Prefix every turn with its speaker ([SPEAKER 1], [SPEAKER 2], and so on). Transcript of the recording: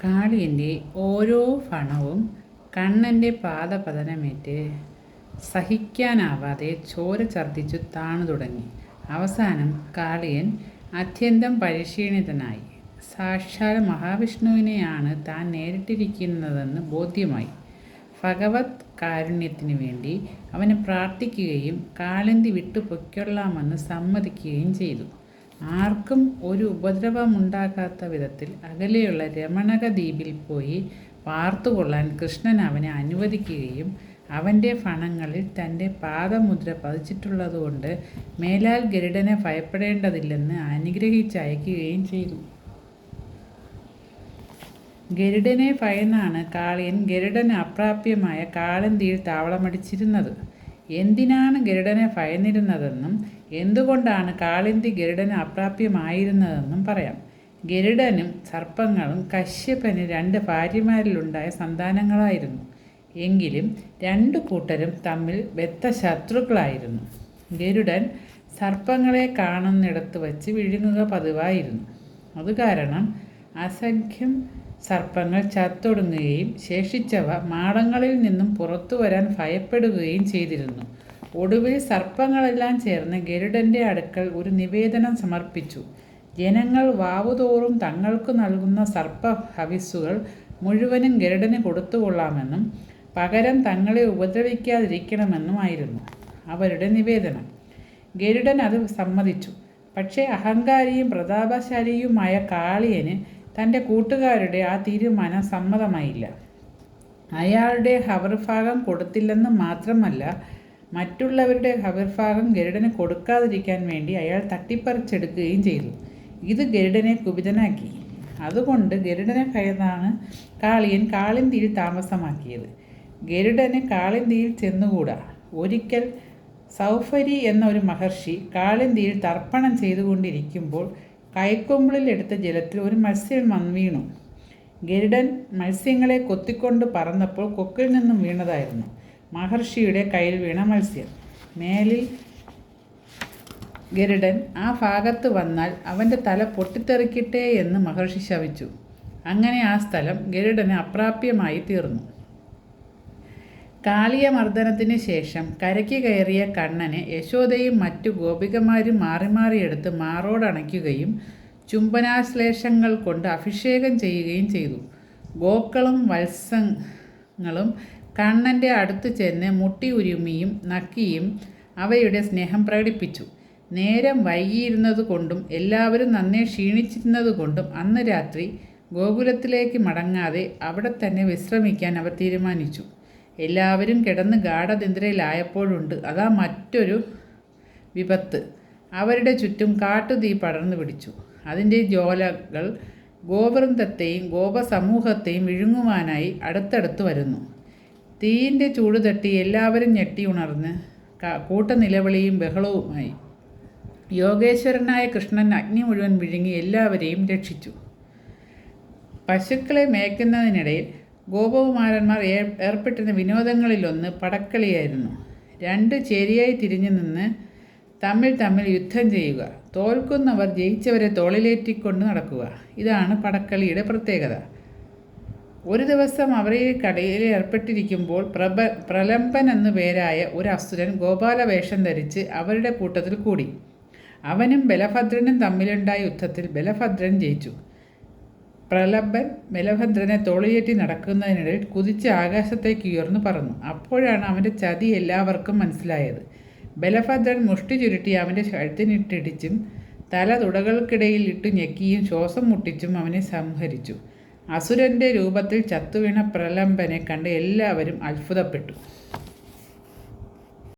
[SPEAKER 1] കാളിയൻ്റെ ഓരോ ഫണവും കണ്ണൻ്റെ പാദപതനമേറ്റ് സഹിക്കാനാവാതെ ചോര ഛർദ്ദിച്ചു താണു തുടങ്ങി. അവസാനം കാളിയൻ അത്യന്തം പരിക്ഷീണിതനായി. സാക്ഷാൽ മഹാവിഷ്ണുവിനെയാണ് താൻ നേരിട്ടിരിക്കുന്നതെന്ന് ബോധ്യമായി. ഭഗവത് കാരുണ്യത്തിനു വേണ്ടി അവനെ പ്രാർത്ഥിക്കുകയും കാളിന്തി വിട്ടു പൊയ്ക്കൊള്ളാമെന്ന് സമ്മതിക്കുകയും ചെയ്തു. ആർക്കും ഒരു ഉപദ്രവമുണ്ടാകാത്ത വിധത്തിൽ അകലെയുള്ള രമണക ദ്വീപിൽ പോയി പാർത്തുകൊള്ളാൻ കൃഷ്ണൻ അവനെ അനുവദിക്കുകയും അവൻ്റെ ഫണങ്ങളിൽ തൻ്റെ പാദമുദ്ര പതിച്ചിട്ടുള്ളതുകൊണ്ട് മേലാൽ ഗരുഡനെ ഭയപ്പെടേണ്ടതില്ലെന്ന് അനുഗ്രഹിച്ചയക്കുകയും ചെയ്തു. ഗരുഡനെ ഭയന്നാണ് കാളിയൻ ഗരുഡന് അപ്രാപ്യമായ കാളിന്തിയിൽ താവളമടിച്ചിരുന്നത്. എന്തിനാണ് ഗരുഡനെ ഭയന്നിരുന്നതെന്നും എന്തുകൊണ്ടാണ് കാളിന്തി ഗരുഡന് അപ്രാപ്യമായിരുന്നതെന്നും പറയാം. ഗരുഡനും സർപ്പങ്ങളും കശ്യപന് 2 ഭാര്യമാരിലുണ്ടായ സന്താനങ്ങളായിരുന്നു. എങ്കിലും 2 കൂട്ടരും തമ്മിൽ ബദ്ധശത്രുക്കളായിരുന്നു. ഗരുഡൻ സർപ്പങ്ങളെ കാണുന്നിടത്ത് വച്ച് വിഴുങ്ങുക പതിവായിരുന്നു. അതുകാരണം അസംഖ്യം സർപ്പങ്ങൾ ചത്തൊടുങ്ങുകയും ശേഷിച്ചവ മാടങ്ങളിൽ നിന്നും പുറത്തു വരാൻ ഭയപ്പെടുകയും ചെയ്തിരുന്നു. ഒടുവിൽ സർപ്പങ്ങളെല്ലാം ചേർന്ന് ഗരുഡൻ്റെ അടുക്കൽ ഒരു നിവേദനം സമർപ്പിച്ചു. ജനങ്ങൾ വാവുതോറും തങ്ങൾക്ക് നൽകുന്ന സർപ്പഹവിസ്സുകൾ മുഴുവനും ഗരുഡന് കൊടുത്തുകൊള്ളാമെന്നും പകരം തങ്ങളെ ഉപദ്രവിക്കാതിരിക്കണമെന്നുമായിരുന്നു അവരുടെ നിവേദനം. ഗരുഡൻ അത് സമ്മതിച്ചു. പക്ഷേ അഹങ്കാരിയും പ്രതാപശാലിയുമായ കാളിയന് തൻ്റെ കൂട്ടുകാരുടെ ആ തീരുമാനം സമ്മതമായില്ല. അയാളുടെ ഹവിർഭാഗം കൊടുത്തില്ലെന്ന് മാത്രമല്ല, മറ്റുള്ളവരുടെ ഹവിർഭാഗം ഗരുഡന് കൊടുക്കാതിരിക്കാൻ വേണ്ടി അയാൾ തട്ടിപ്പറിച്ചെടുക്കുകയും ചെയ്തു. ഇത് ഗരുഡനെ കുപിതനാക്കി. അതുകൊണ്ട് ഗരുഡനെ ഭയന്നാണ് കാളിയൻ കാളിന്തിയിൽ താമസമാക്കിയത്. ഗരുഡന് കാളിന്തിയിൽ ചെന്നുകൂടാ. ഒരിക്കൽ സൗഫരി എന്ന ഒരു മഹർഷി കാളിന്തിയിൽ തർപ്പണം ചെയ്തുകൊണ്ടിരിക്കുമ്പോൾ കൈക്കൊമ്പിളിൽ എടുത്ത ജലത്തിൽ ഒരു മത്സ്യം വീണു. ഗരുഡൻ മത്സ്യങ്ങളെ കൊത്തിക്കൊണ്ട് പറന്നപ്പോൾ കൊക്കിൽ നിന്നും വീണതായിരുന്നു മഹർഷിയുടെ കയ്യിൽ വീണ മത്സ്യം. മേലിൽ ഗരുഡൻ ആ ഭാഗത്ത് വന്നാൽ അവൻ്റെ തല പൊട്ടിത്തെറിക്കട്ടെ എന്ന് മഹർഷി ശപിച്ചു. അങ്ങനെ ആ സ്ഥലം ഗരുഡന് അപ്രാപ്യമായി തീർന്നു. കാളിയമർദ്ദനത്തിന് ശേഷം കരയ്ക്ക് കയറിയ കണ്ണനെ യശോദയും മറ്റു ഗോപികമാരും മാറി മാറിയെടുത്ത് മാറോടണയ്ക്കുകയും ചുംബനാശ്ലേഷങ്ങൾ കൊണ്ട് അഭിഷേകം ചെയ്യുകയും ചെയ്തു. ഗോക്കളും വത്സങ്ങളും കണ്ണൻ്റെ അടുത്ത് ചെന്ന് മുട്ടി ഉരുമിയും നക്കിയും അവയുടെ സ്നേഹം പ്രകടിപ്പിച്ചു. നേരം വൈകിയിരുന്നതുകൊണ്ടും എല്ലാവരും നന്നേ ക്ഷീണിച്ചിരുന്നതുകൊണ്ടും അന്ന് രാത്രി ഗോകുലത്തിലേക്ക് മടങ്ങാതെ അവിടെ തന്നെ വിശ്രമിക്കാൻ അവർ തീരുമാനിച്ചു. എല്ലാവരും കിടന്ന് ഗാഠനിദ്രയിലായപ്പോഴുണ്ട് അതാ മറ്റൊരു വിപത്ത്. അവരുടെ ചുറ്റും കാട്ടുതീ പടർന്നു പിടിച്ചു. അതിൻ്റെ ജ്വാലകൾ ഗോവൃന്ദത്തെയും ഗോപസമൂഹത്തെയും വിഴുങ്ങുവാനായി അടുത്തടുത്ത് വരുന്നു. തീയിൻ്റെ ചൂട് തട്ടി എല്ലാവരും ഞെട്ടി ഉണർന്ന് കൂട്ടനിലവിളിയും ബഹളവുമായി. യോഗേശ്വരനായ കൃഷ്ണൻ അഗ്നി മുഴുവൻ വിഴുങ്ങി എല്ലാവരെയും രക്ഷിച്ചു. പശുക്കളെ മേയ്ക്കുന്നതിനിടയിൽ ഗോപകുമാരന്മാർ ഏർപ്പെട്ടിരുന്ന വിനോദങ്ങളിലൊന്ന് പടക്കളിയായിരുന്നു. 2 ചേരിയായി തിരിഞ്ഞു നിന്ന് തമ്മിൽ യുദ്ധം ചെയ്യുക. തോൽക്കുന്നവർ ജയിച്ചവരെ തോളിലേറ്റിക്കൊണ്ട് നടക്കുക. ഇതാണ് പടക്കളിയുടെ പ്രത്യേകത. ഒരു ദിവസം അവർ ഈ കളിയിൽ ഏർപ്പെട്ടിരിക്കുമ്പോൾ പ്രലംബൻ എന്നു പേരായ ഒരു അസുരൻ ഗോപാലവേഷം ധരിച്ച് അവരുടെ കൂട്ടത്തിൽ കൂടി. അവനും ബലഭദ്രനും തമ്മിലുണ്ടായ യുദ്ധത്തിൽ ബലഭദ്രൻ ജയിച്ചു. പ്രലംബൻ ബലഭദ്രനെ തോളിലേറ്റി നടക്കുന്നതിനിടയിൽ കുതിച്ച് ആകാശത്തേക്ക് ഉയർന്നു പറന്നു. അപ്പോഴാണ് അവൻ്റെ ചതി എല്ലാവർക്കും മനസ്സിലായത്. ബലഭദ്രൻ മുഷ്ടി ചുരുട്ടി അവൻ്റെ കഴുത്തിനിട്ടിടിച്ചും തല തുടകൾക്കിടയിൽ ഇട്ടു ഞെക്കിയും ശ്വാസം മുട്ടിച്ചും അവനെ സംഹരിച്ചു. അസുരൻ്റെ രൂപത്തിൽ ചത്തുവീണ പ്രലംബനെ കണ്ട് എല്ലാവരും അത്ഭുതപ്പെട്ടു.